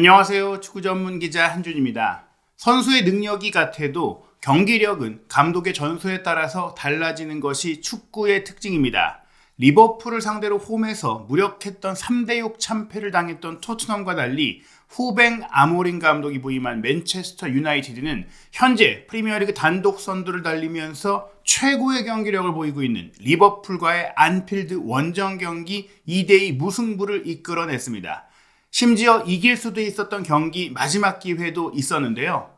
안녕하세요. 축구 전문 기자 한준입니다. 선수의 능력이 같아도 경기력은 감독의 전술에 따라서 달라지는 것이 축구의 특징입니다. 리버풀을 상대로 홈에서 무력했던 3대6 참패를 당했던 토트넘과 달리 후뱅 아모린 감독이 부임한 맨체스터 유나이티드는 현재 프리미어리그 단독 선두를 달리면서 최고의 경기력을 보이고 있는 리버풀과의 안필드 원정 경기 2대2 무승부를 이끌어냈습니다. 심지어 이길 수도 있었던 경기 마지막 기회도 있었는데요.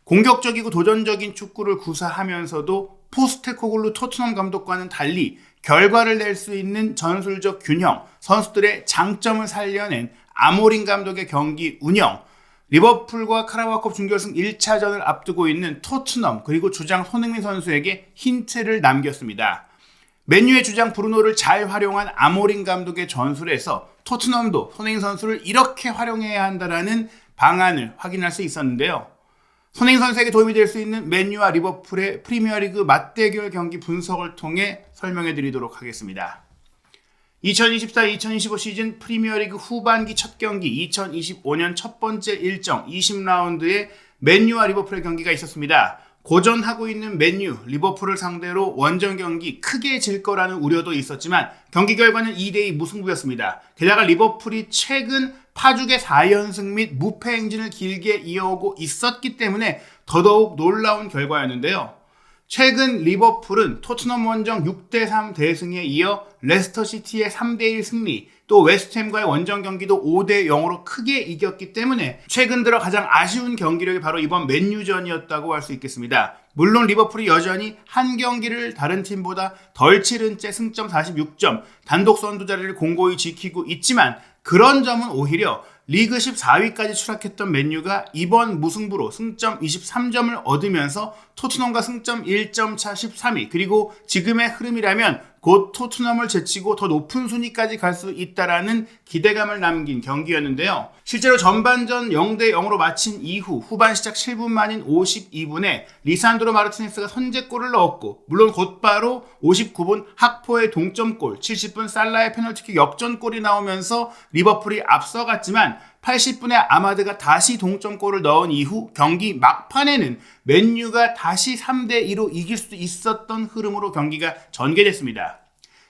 공격적이고 도전적인 축구를 구사하면서도 포스테코글루 토트넘 감독과는 달리 결과를 낼 수 있는 전술적 균형, 선수들의 장점을 살려낸 아모린 감독의 경기 운영, 리버풀과 카라바오컵 준결승 1차전을 앞두고 있는 토트넘 그리고 주장 손흥민 선수에게 힌트를 남겼습니다. 맨유의 주장 브루노를 잘 활용한 아모린 감독의 전술에서 토트넘도 손흥민 선수를 이렇게 활용해야 한다는 방안을 확인할 수 있었는데요. 손흥민 선수에게 도움이 될 수 있는 맨유와 리버풀의 프리미어리그 맞대결 경기 분석을 통해 설명해 드리도록 하겠습니다. 2024-2025 시즌 프리미어리그 후반기 첫 경기 2025년 첫 번째 일정 20라운드에 맨유와 리버풀의 경기가 있었습니다. 고전하고 있는 맨유, 리버풀을 상대로 원정 경기 크게 질 거라는 우려도 있었지만 경기 결과는 2대2 무승부였습니다. 게다가 리버풀이 최근 파죽의 4연승 및 무패 행진을 길게 이어오고 있었기 때문에 더더욱 놀라운 결과였는데요. 최근 리버풀은 토트넘 원정 6대3 대승에 이어 레스터시티의 3대1 승리, 또 웨스트햄과의 원정 경기도 5대0으로 크게 이겼기 때문에 최근 들어 가장 아쉬운 경기력이 바로 이번 맨유전이었다고 할 수 있겠습니다. 물론 리버풀이 여전히 한 경기를 다른 팀보다 덜 치른 채 승점 46점, 단독 선두 자리를 공고히 지키고 있지만 그런 점은 오히려 리그 14위까지 추락했던 맨유가 이번 무승부로 승점 23점을 얻으면서 토트넘과 승점 1점 차 13위, 그리고 지금의 흐름이라면 곧 토트넘을 제치고 더 높은 순위까지 갈 수 있다라는 기대감을 남긴 경기였는데요. 실제로 전반전 0대0으로 마친 이후 후반 시작 7분 만인 52분에 리산드로 마르티네스가 선제골을 넣었고, 물론 곧바로 59분 학포의 동점골, 70분 살라의 페널티킥 역전골이 나오면서 리버풀이 앞서갔지만 80분에 아마드가 다시 동점골을 넣은 이후 경기 막판에는 맨유가 다시 3대2로 이길 수 있었던 흐름으로 경기가 전개됐습니다.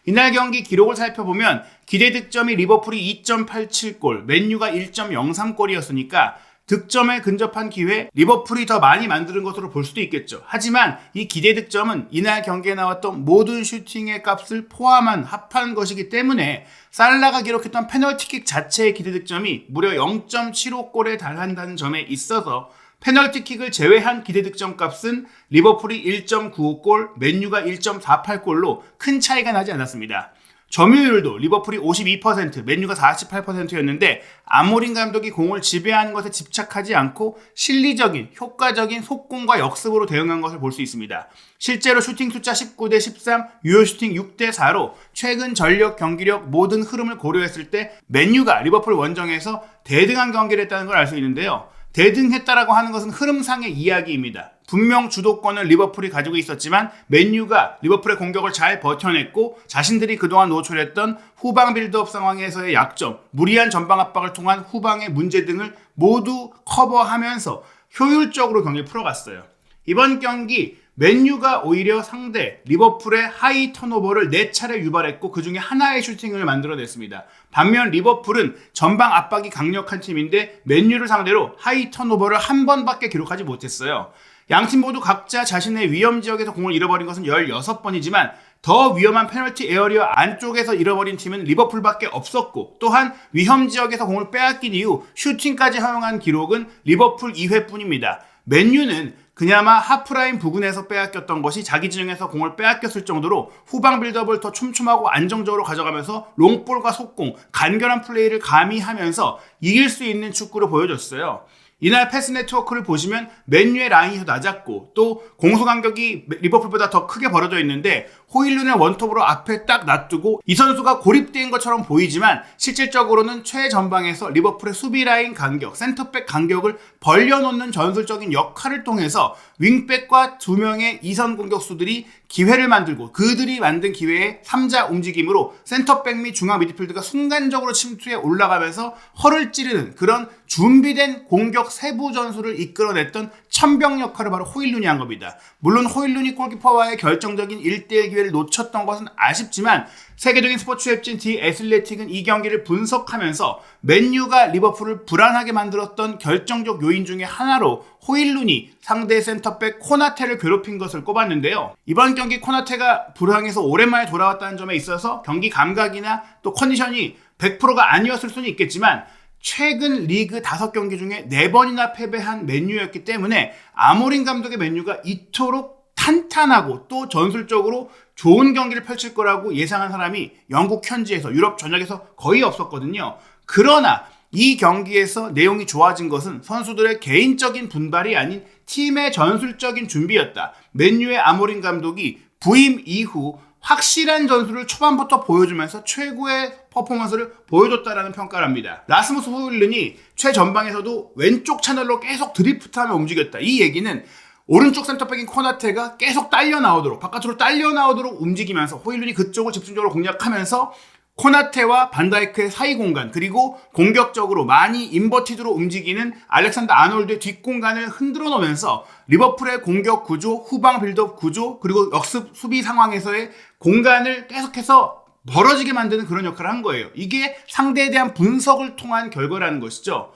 이날 경기 기록을 살펴보면 기대 득점이 리버풀이 2.87골, 맨유가 1.03골이었으니까 득점에 근접한 기회 리버풀이 더 많이 만드는 것으로 볼 수도 있겠죠. 하지만 이 기대 득점은 이날 경기에 나왔던 모든 슈팅의 값을 포함한 합한 것이기 때문에 살라가 기록했던 페널티킥 자체의 기대 득점이 무려 0.75골에 달한다는 점에 있어서 페널티킥을 제외한 기대 득점 값은 리버풀이 1.95골, 맨유가 1.48골로 큰 차이가 나지 않았습니다. 점유율도 리버풀이 52%, 맨유가 48%였는데 아모린 감독이 공을 지배하는 것에 집착하지 않고 실리적인, 효과적인 속공과 역습으로 대응한 것을 볼 수 있습니다. 실제로 슈팅 숫자 19대 13, 유효 슈팅 6대 4로 최근 전력, 경기력 모든 흐름을 고려했을 때 맨유가 리버풀 원정에서 대등한 경기를 했다는 걸 알 수 있는데요. 대등했다라고 하는 것은 흐름상의 이야기입니다. 분명 주도권을 리버풀이 가지고 있었지만 맨유가 리버풀의 공격을 잘 버텨냈고 자신들이 그동안 노출했던 후방 빌드업 상황에서의 약점, 무리한 전방 압박을 통한 후방의 문제 등을 모두 커버하면서 효율적으로 경기를 풀어갔어요. 이번 경기 맨유가 오히려 상대 리버풀의 하이 턴오버를 4차례 유발했고 그 중에 하나의 슈팅을 만들어냈습니다. 반면 리버풀은 전방 압박이 강력한 팀인데 맨유를 상대로 하이 턴오버를 한 번밖에 기록하지 못했어요. 양팀 모두 각자 자신의 위험 지역에서 공을 잃어버린 것은 16번이지만 더 위험한 페널티 에어리어 안쪽에서 잃어버린 팀은 리버풀밖에 없었고, 또한 위험 지역에서 공을 빼앗긴 이후 슈팅까지 허용한 기록은 리버풀 2회뿐입니다. 맨유는 그나마 하프라인 부근에서 빼앗겼던 것이 자기 진영에서 공을 빼앗겼을 정도로 후방 빌드업을 더 촘촘하고 안정적으로 가져가면서 롱볼과 속공, 간결한 플레이를 가미하면서 이길 수 있는 축구를 보여줬어요. 이날 패스 네트워크를 보시면 맨유의 라인이 더 낮았고 또 공수 간격이 리버풀보다 더 크게 벌어져 있는데 호일룬의 원톱으로 앞에 딱 놔두고 이 선수가 고립된 것처럼 보이지만 실질적으로는 최전방에서 리버풀의 수비 라인 간격, 센터백 간격을 벌려놓는 전술적인 역할을 통해서 윙백과 2명의 이선 공격수들이 기회를 만들고 그들이 만든 기회에 3자 움직임으로 센터백 및 중앙 미드필드가 순간적으로 침투해 올라가면서 허를 찌르는 그런 준비된 공격 세부 전술을 이끌어냈던 천병 역할을 바로 호일룬이 한 겁니다. 물론 호일룬이 골키퍼와의 결정적인 1대1 기회를 놓쳤던 것은 아쉽지만 세계적인 스포츠 웹진 디 애슬레틱은 이 경기를 분석하면서 맨유가 리버풀을 불안하게 만들었던 결정적 요인 중에 하나로 호일룬이 상대 센터백 코나테를 괴롭힌 것을 꼽았는데요. 이번 경기 코나테가 불황에서 오랜만에 돌아왔다는 점에 있어서 경기 감각이나 또 컨디션이 100%가 아니었을 수는 있겠지만 최근 리그 5경기 중에 4번이나 패배한 맨유였기 때문에 아모린 감독의 맨유가 이토록 탄탄하고 또 전술적으로 좋은 경기를 펼칠 거라고 예상한 사람이 영국 현지에서 유럽 전역에서 거의 없었거든요. 그러나 이 경기에서 내용이 좋아진 것은 선수들의 개인적인 분발이 아닌 팀의 전술적인 준비였다. 맨유의 아모린 감독이 부임 이후 확실한 전술을 초반부터 보여주면서 최고의 퍼포먼스를 보여줬다라는 평가를 합니다. 라스무스 호일룬이 최전방에서도 왼쪽 채널로 계속 드리프트하며 움직였다. 이 얘기는 오른쪽 센터백인 코나테가 계속 딸려 나오도록 바깥으로 딸려 나오도록 움직이면서 호일룬이 그쪽을 집중적으로 공략하면서 코나테와 반다이크의 사이 공간 그리고 공격적으로 많이 인버티드로 움직이는 알렉산더 아놀드의 뒷공간을 흔들어 놓으면서 리버풀의 공격 구조, 후방 빌드업 구조 그리고 역습 수비 상황에서의 공간을 계속해서 벌어지게 만드는 그런 역할을 한 거예요. 이게 상대에 대한 분석을 통한 결과라는 것이죠.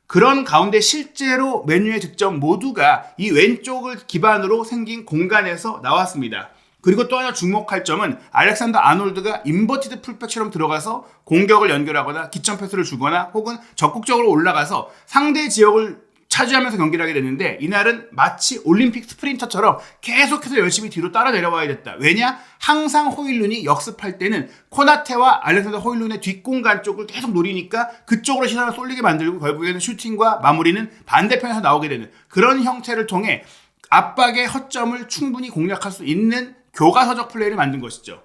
그런 가운데 실제로 맨유의 득점 모두가 이 왼쪽을 기반으로 생긴 공간에서 나왔습니다. 그리고 또 하나 주목할 점은 알렉산더 아놀드가 인버티드 풀백처럼 들어가서 공격을 연결하거나 기점 패스를 주거나 혹은 적극적으로 올라가서 상대 지역을 차지하면서 경기를 하게 됐는데 이날은 마치 올림픽 스프린터처럼 계속해서 열심히 뒤로 따라 내려와야 됐다. 왜냐? 항상 호일룬이 역습할 때는 코나테와 알렉산더 호일룬의 뒷공간 쪽을 계속 노리니까 그쪽으로 시선을 쏠리게 만들고 결국에는 슈팅과 마무리는 반대편에서 나오게 되는 그런 형태를 통해 압박의 허점을 충분히 공략할 수 있는 교과서적 플레이를 만든 것이죠.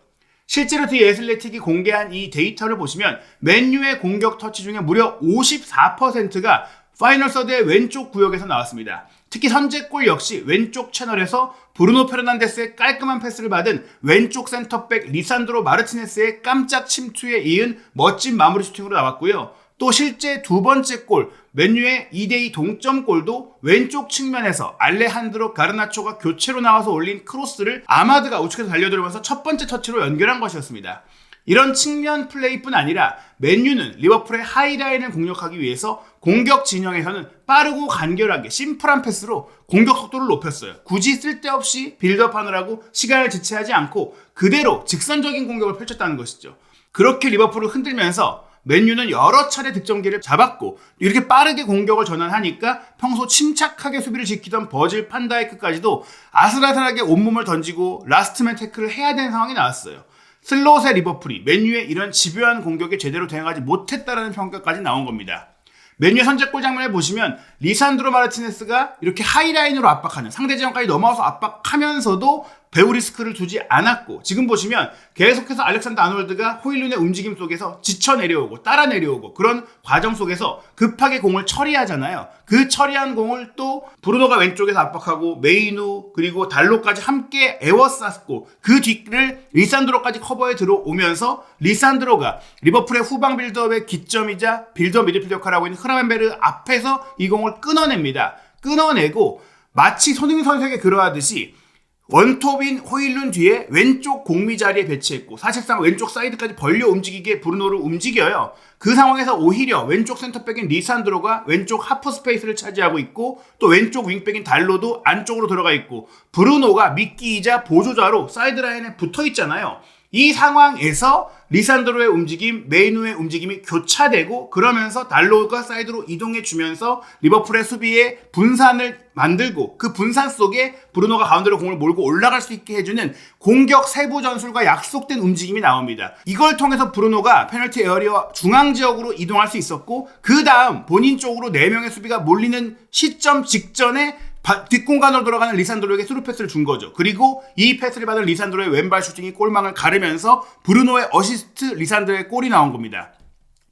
실제로 디 애슬레틱이 공개한 이 데이터를 보시면 맨유의 공격 터치 중에 무려 54%가 파이널 서드의 왼쪽 구역에서 나왔습니다. 특히 선제골 역시 왼쪽 채널에서 브루노 페르난데스의 깔끔한 패스를 받은 왼쪽 센터백 리산드로 마르티네스의 깜짝 침투에 이은 멋진 마무리 슈팅으로 나왔고요. 또 실제 두 번째 골, 맨유의 2대2 동점골도 왼쪽 측면에서 알레한드로 가르나초가 교체로 나와서 올린 크로스를 아마드가 우측에서 달려들면서 첫 번째 터치로 연결한 것이었습니다. 이런 측면 플레이뿐 아니라 맨유는 리버풀의 하이라인을 공략하기 위해서 공격 진영에서는 빠르고 간결하게 심플한 패스로 공격 속도를 높였어요. 굳이 쓸데없이 빌드업하느라고 시간을 지체하지 않고 그대로 직선적인 공격을 펼쳤다는 것이죠. 그렇게 리버풀을 흔들면서 맨유는 여러 차례 득점기를 잡았고 이렇게 빠르게 공격을 전환하니까 평소 침착하게 수비를 지키던 버질 판다이크까지도 아슬아슬하게 온몸을 던지고 라스트맨 태클을 해야 되는 상황이 나왔어요. 슬롯의 리버풀이 맨유의 이런 집요한 공격에 제대로 대응하지 못했다라는 평가까지 나온 겁니다. 맨유의 선제골 장면을 보시면 리산드로 마르티네스가 이렇게 하이라인으로 압박하는 상대 지역까지 넘어와서 압박하면서도 배우 리스크를 두지 않았고 지금 보시면 계속해서 알렉산더 아놀드가 호일룬의 움직임 속에서 지쳐 내려오고 따라 내려오고 그런 과정 속에서 급하게 공을 처리하잖아요. 그 처리한 공을 또 브루노가 왼쪽에서 압박하고 메이누 그리고 달로까지 함께 에워쌌고 그 뒤를 리산드로까지 커버에 들어오면서 리산드로가 리버풀의 후방 빌드업의 기점이자 빌드업 미드필더 역할을 하고 있는 크라멘베르 앞에서 이 공을 끊어냅니다. 끊어내고 마치 손흥민 선수에게 그러하듯이 원톱인 호일룬 뒤에 왼쪽 공미 자리에 배치했고 사실상 왼쪽 사이드까지 벌려 움직이게 브루노를 움직여요. 그 상황에서 오히려 왼쪽 센터백인 리산드로가 왼쪽 하프 스페이스를 차지하고 있고 또 왼쪽 윙백인 달로도 안쪽으로 들어가 있고 브루노가 미끼이자 보조자로 사이드라인에 붙어 있잖아요. 이 상황에서 리산드로의 움직임, 메이누의 움직임이 교차되고 그러면서 달로가 사이드로 이동해 주면서 리버풀의 수비에 분산을 만들고 그 분산 속에 브루노가 가운데로 공을 몰고 올라갈 수 있게 해주는 공격 세부 전술과 약속된 움직임이 나옵니다. 이걸 통해서 브루노가 페널티 에어리어 중앙 지역으로 이동할 수 있었고 그 다음 본인 쪽으로 4명의 수비가 몰리는 시점 직전에 뒷공간으로 돌아가는 리산드로에게 스루 패스를 준 거죠. 그리고 이 패스를 받은 리산드로의 왼발 슈팅이 골망을 가르면서 브루노의 어시스트 리산드로의 골이 나온 겁니다.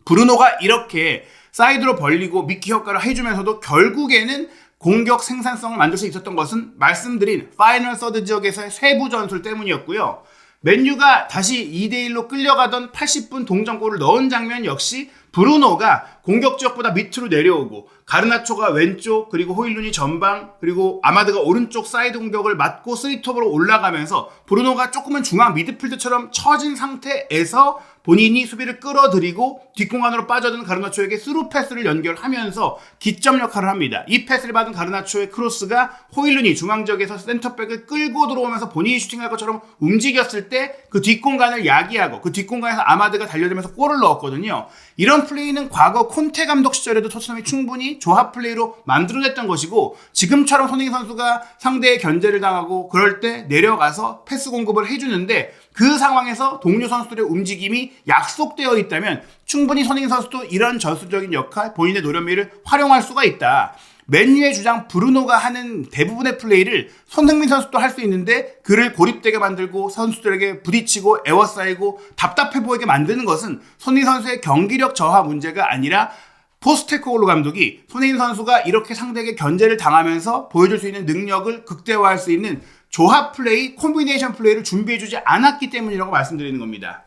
브루노가 이렇게 사이드로 벌리고 미끼 효과를 해주면서도 결국에는 공격 생산성을 만들 수 있었던 것은 말씀드린 파이널 서드 지역에서의 세부 전술 때문이었고요. 맨유가 다시 2대1로 끌려가던 80분 동점골을 넣은 장면 역시 브루노가 공격 지역보다 밑으로 내려오고 가르나초가 왼쪽, 그리고 호일룬이 전방, 그리고 아마드가 오른쪽 사이드 공격을 맞고 3톱으로 올라가면서 브루노가 조금은 중앙 미드필드처럼 처진 상태에서 본인이 수비를 끌어들이고 뒷공간으로 빠져드는 가르나초에게 스루 패스를 연결하면서 기점 역할을 합니다. 이 패스를 받은 가르나초의 크로스가 호일룬이 중앙 지역에서 센터백을 끌고 들어오면서 본인이 슈팅할 것처럼 움직였을 때 그 뒷공간을 야기하고 그 뒷공간에서 아마드가 달려들면서 골을 넣었거든요. 이런 플레이는 과거 콘테 감독 시절에도 토트넘이 충분히 조합 플레이로 만들어냈던 것이고, 지금처럼 손흥민 선수가 상대의 견제를 당하고 그럴 때 내려가서 패스 공급을 해주는데 그 상황에서 동료 선수들의 움직임이 약속되어 있다면 충분히 손흥민 선수도 이런 전술적인 역할, 본인의 노련미를 활용할 수가 있다. 맨유의 주장 브루노가 하는 대부분의 플레이를 손흥민 선수도 할 수 있는데 그를 고립되게 만들고 선수들에게 부딪히고 에워싸이고 답답해 보이게 만드는 것은 손흥민 선수의 경기력 저하 문제가 아니라 포스테코글루 감독이 손흥민 선수가 이렇게 상대에게 견제를 당하면서 보여줄 수 있는 능력을 극대화할 수 있는 조합 플레이, 콤비네이션 플레이를 준비해주지 않았기 때문이라고 말씀드리는 겁니다.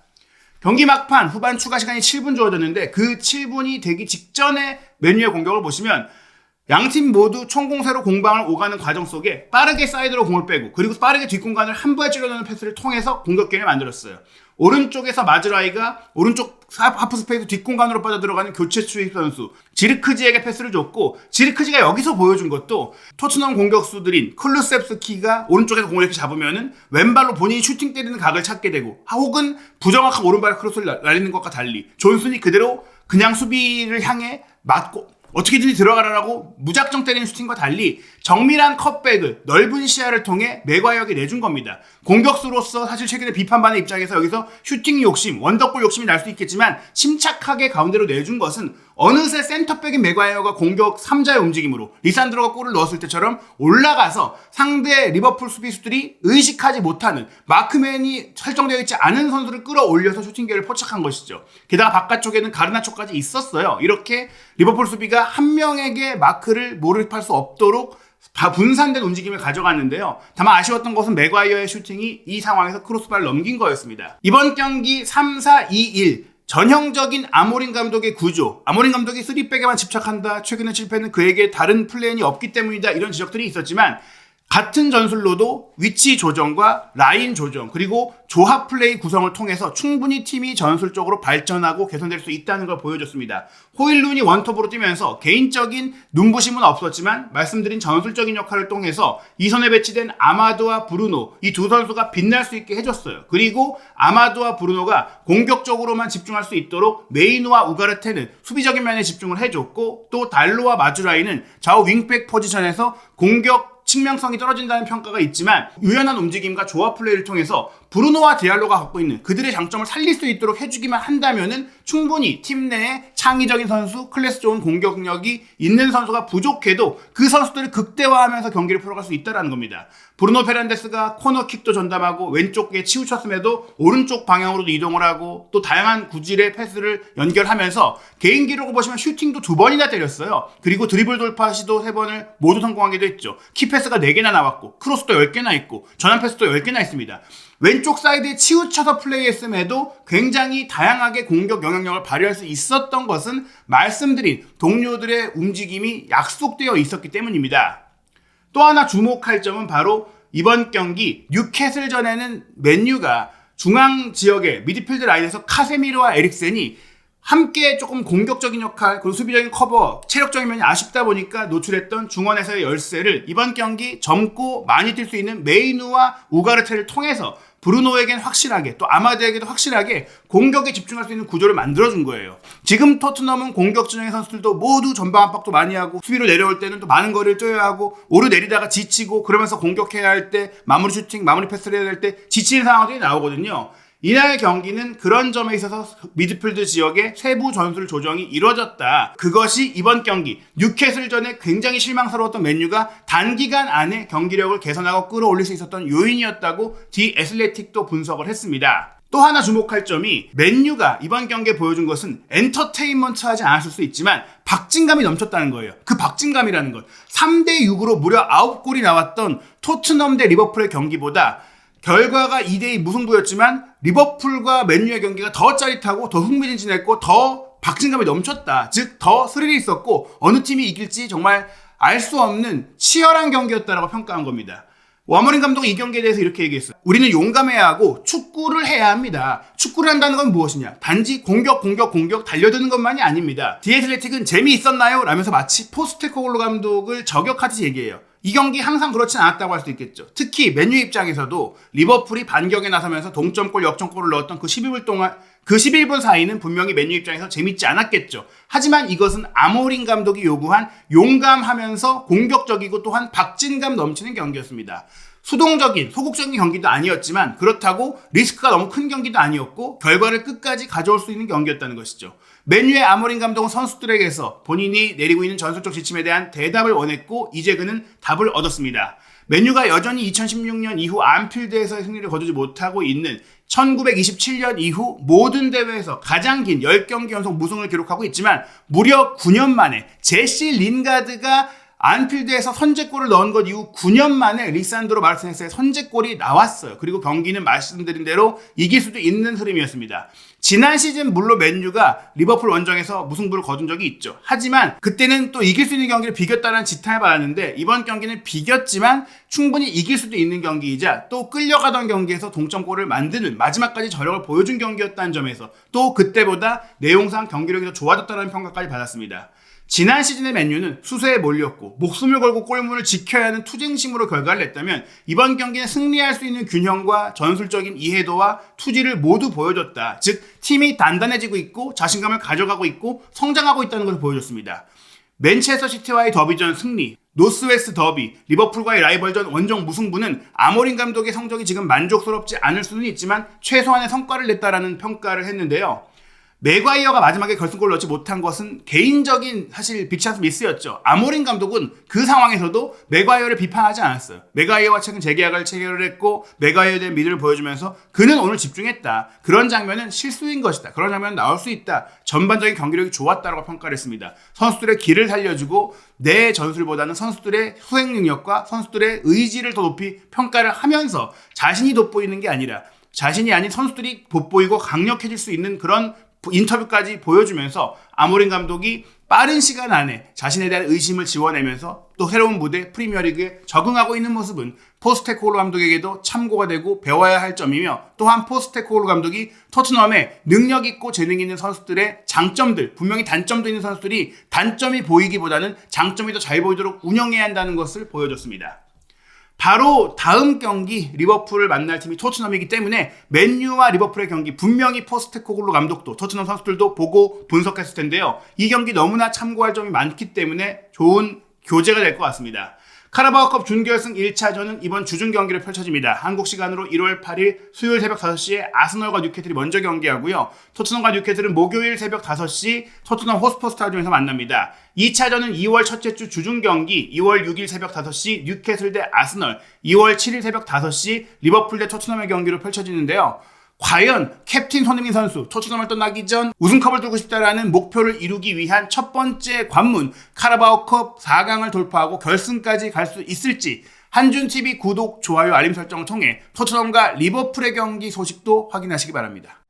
경기 막판 후반 추가 시간이 7분 주어졌는데 그 7분이 되기 직전에 맨유의 공격을 보시면 양팀 모두 총공세로 공방을 오가는 과정 속에 빠르게 사이드로 공을 빼고 그리고 빠르게 뒷공간을 한 번에 찔러넣는 패스를 통해서 공격 기회를 만들었어요. 오른쪽에서 마즈라이가 오른쪽 하프 스페이스 뒷공간으로 빠져들어가는 교체 추입 선수 지르크지에게 패스를 줬고, 지르크지가 여기서 보여준 것도 토트넘 공격수들인 클루셉스키가 오른쪽에서 공을 이렇게 잡으면은 왼발로 본인이 슈팅 때리는 각을 찾게 되고, 혹은 부정확한 오른발 크로스를 날리는 것과 달리 존슨이 그대로 그냥 수비를 향해 맞고 어떻게든지 들어가라라고 무작정 때리는 슈팅과 달리 정밀한 컷백을 넓은 시야를 통해 맥과이어에게 내준 겁니다. 공격수로서 사실 최근에 비판받는 입장에서 여기서 슈팅 욕심, 원더골 욕심이 날 수 있겠지만 침착하게 가운데로 내준 것은 어느새 센터백인 맥과이어가 공격 3자의 움직임으로 리산드로가 골을 넣었을 때처럼 올라가서 상대 리버풀 수비수들이 의식하지 못하는 마크맨이 설정되어 있지 않은 선수를 끌어올려서 슈팅 기회를 포착한 것이죠. 게다가 바깥쪽에는 가르나초까지 있었어요. 이렇게 리버풀 수비가 한 명에게 마크를 몰입할 수 없도록 다 분산된 움직임을 가져갔는데요. 다만 아쉬웠던 것은 맥과이어의 슈팅이 이 상황에서 크로스바를 넘긴 거였습니다. 이번 경기 3-4-2-1 전형적인 아모린 감독의 구조, 아모린 감독이 3백에만 집착한다, 최근에 실패는 그에게 다른 플랜이 없기 때문이다, 이런 지적들이 있었지만 같은 전술로도 위치 조정과 라인 조정 그리고 조합 플레이 구성을 통해서 충분히 팀이 전술적으로 발전하고 개선될 수 있다는 걸 보여줬습니다. 호일룬이 원톱으로 뛰면서 개인적인 눈부심은 없었지만 말씀드린 전술적인 역할을 통해서 이 선에 배치된 아마드와 브루노, 이 두 선수가 빛날 수 있게 해줬어요. 그리고 아마드와 브루노가 공격적으로만 집중할 수 있도록 메이누와 우가르테는 수비적인 면에 집중을 해줬고, 또 달로와 마주라이는 좌우 윙백 포지션에서 공격 측면성이 떨어진다는 평가가 있지만 유연한 움직임과 조합 플레이를 통해서 브루노와 디알로가 갖고 있는 그들의 장점을 살릴 수 있도록 해주기만 한다면은 충분히 팀 내에 창의적인 선수, 클래스 좋은 공격력이 있는 선수가 부족해도 그 선수들을 극대화하면서 경기를 풀어갈 수 있다는 겁니다. 브루노 페란데스가 코너킥도 전담하고 왼쪽에 치우쳤음에도 오른쪽 방향으로도 이동을 하고 또 다양한 구질의 패스를 연결하면서 개인 기록을 보시면 슈팅도 2번이나 때렸어요. 그리고 드리블 돌파 시도 3번을 모두 성공하기도 했죠. 키패스가 4개나 나왔고 크로스도 10개나 있고 전환 패스도 10개나 있습니다. 왼쪽 사이드에 치우쳐서 플레이했음에도 굉장히 다양하게 공격 영향력을 발휘할 수 있었던 것은 말씀드린 동료들의 움직임이 약속되어 있었기 때문입니다. 또 하나 주목할 점은 바로 이번 경기 뉴캐슬전에는 맨유가 중앙 지역의 미드필드 라인에서 카세미르와 에릭센이 함께 조금 공격적인 역할 그리고 수비적인 커버, 체력적인 면이 아쉽다 보니까 노출했던 중원에서의 열세를 이번 경기 젊고 많이 뛸 수 있는 메이누와 우가르테를 통해서 브루노에겐 확실하게 또 아마드에게도 확실하게 공격에 집중할 수 있는 구조를 만들어준 거예요. 지금 토트넘은 공격 진영의 선수들도 모두 전방 압박도 많이 하고 수비로 내려올 때는 또 많은 거리를 뛰어야 하고 오르내리다가 지치고 그러면서 공격해야 할 때 마무리 슈팅, 마무리 패스를 해야 될 때 지치는 상황들이 나오거든요. 이날 경기는 그런 점에 있어서 미드필드 지역의 세부 전술 조정이 이루어졌다. 그것이 이번 경기 뉴캐슬전에 굉장히 실망스러웠던 맨유가 단기간 안에 경기력을 개선하고 끌어올릴 수 있었던 요인이었다고 디 애슬레틱도 분석을 했습니다. 또 하나 주목할 점이 맨유가 이번 경기에 보여준 것은 엔터테인먼트하지 않았을 수 있지만 박진감이 넘쳤다는 거예요. 그 박진감이라는 것. 3대6으로 무려 9골이 나왔던 토트넘 대 리버풀의 경기보다 결과가 2대2 무승부였지만 리버풀과 맨유의 경기가 더 짜릿하고 더 흥미진진했고 더 박진감이 넘쳤다. 즉 더 스릴이 있었고 어느 팀이 이길지 정말 알 수 없는 치열한 경기였다라고 평가한 겁니다. 아모린 감독은 이 경기에 대해서 이렇게 얘기했어요. 우리는 용감해야 하고 축구를 해야 합니다. 축구를 한다는 건 무엇이냐? 단지 공격 달려드는 것만이 아닙니다. 디애틀레틱은 재미있었나요? 라면서 마치 포스테코글루 감독을 저격하듯이 얘기해요. 이 경기 항상 그렇진 않았다고 할 수 있겠죠. 특히 맨유 입장에서도 리버풀이 반격에 나서면서 동점골, 역전골을 넣었던 그 11분 사이는 분명히 맨유 입장에서 재밌지 않았겠죠. 하지만 이것은 아모린 감독이 요구한 용감하면서 공격적이고 또한 박진감 넘치는 경기였습니다. 수동적인, 소극적인 경기도 아니었지만 그렇다고 리스크가 너무 큰 경기도 아니었고 결과를 끝까지 가져올 수 있는 경기였다는 것이죠. 맨유의 아모린 감독은 선수들에게서 본인이 내리고 있는 전술적 지침에 대한 대답을 원했고 이제 그는 답을 얻었습니다. 맨유가 여전히 2016년 이후 안필드에서의 승리를 거두지 못하고 있는 1927년 이후 모든 대회에서 가장 긴 10경기 연속 무승을 기록하고 있지만 무려 9년 만에 제시 린가드가 안필드에서 선제골을 넣은 것 이후 9년 만에 리산드로 마르티네스의 선제골이 나왔어요. 그리고 경기는 말씀드린 대로 이길 수도 있는 흐름이었습니다. 지난 시즌 물론 맨유가 리버풀 원정에서 무승부를 거둔 적이 있죠. 하지만 그때는 또 이길 수 있는 경기를 비겼다는 지탄을 받았는데 이번 경기는 비겼지만 충분히 이길 수도 있는 경기이자 또 끌려가던 경기에서 동점골을 만드는 마지막까지 저력을 보여준 경기였다는 점에서 또 그때보다 내용상 경기력이 더 좋아졌다는 평가까지 받았습니다. 지난 시즌의 맨유는 수세에 몰렸고 목숨을 걸고 골문을 지켜야 하는 투쟁심으로 결과를 냈다면 이번 경기는 승리할 수 있는 균형과 전술적인 이해도와 투지를 모두 보여줬다. 즉 팀이 단단해지고 있고 자신감을 가져가고 있고 성장하고 있다는 것을 보여줬습니다. 맨체스터 시티와의 더비전 승리, 노스웨스트 더비, 리버풀과의 라이벌전 원정 무승부는 아모린 감독의 성적이 지금 만족스럽지 않을 수는 있지만 최소한의 성과를 냈다라는 평가를 했는데요. 맥과이어가 마지막에 결승골을 넣지 못한 것은 개인적인 사실 빅찬스 미스였죠. 아모린 감독은 그 상황에서도 맥과이어를 비판하지 않았어요. 맥과이어와 최근 재계약을 체결했고 맥과이어에 대한 믿음을 보여주면서 그는 오늘 집중했다. 그런 장면은 실수인 것이다. 그런 장면은 나올 수 있다. 전반적인 경기력이 좋았다라고 평가를 했습니다. 선수들의 길을 살려주고 내 전술보다는 선수들의 수행 능력과 선수들의 의지를 더 높이 평가를 하면서 자신이 돋보이는 게 아니라 자신이 아닌 선수들이 돋보이고 강력해질 수 있는 그런 인터뷰까지 보여주면서 아모린 감독이 빠른 시간 안에 자신에 대한 의심을 지워내면서 또 새로운 무대 프리미어리그에 적응하고 있는 모습은 포스테코글루 감독에게도 참고가 되고 배워야 할 점이며 또한 포스테코글루 감독이 토트넘에 능력 있고 재능 있는 선수들의 장점들, 분명히 단점도 있는 선수들이 단점이 보이기보다는 장점이 더 잘 보이도록 운영해야 한다는 것을 보여줬습니다. 바로 다음 경기 리버풀을 만날 팀이 토트넘이기 때문에 맨유와 리버풀의 경기 분명히 포스테코글루 감독도 토트넘 선수들도 보고 분석했을 텐데요. 이 경기 너무나 참고할 점이 많기 때문에 좋은 교재가 될 것 같습니다. 카라바오컵 준결승 1차전은 이번 주중 경기를 펼쳐집니다. 한국 시간으로 1월 8일 수요일 새벽 5시에 아스널과 뉴캐슬이 먼저 경기하고요. 토트넘과 뉴캐슬은 목요일 새벽 5시 토트넘 호스퍼 스타디움에서 만납니다. 2차전은 2월 첫째 주 주중 경기 2월 6일 새벽 5시 뉴캐슬 대 아스널, 2월 7일 새벽 5시 리버풀 대 토트넘의 경기로 펼쳐지는데요. 과연 캡틴 손흥민 선수 토트넘을 떠나기 전 우승컵을 들고 싶다라는 목표를 이루기 위한 첫 번째 관문 카라바오컵 4강을 돌파하고 결승까지 갈 수 있을지 한준TV 구독, 좋아요, 알림 설정을 통해 토트넘과 리버풀의 경기 소식도 확인하시기 바랍니다.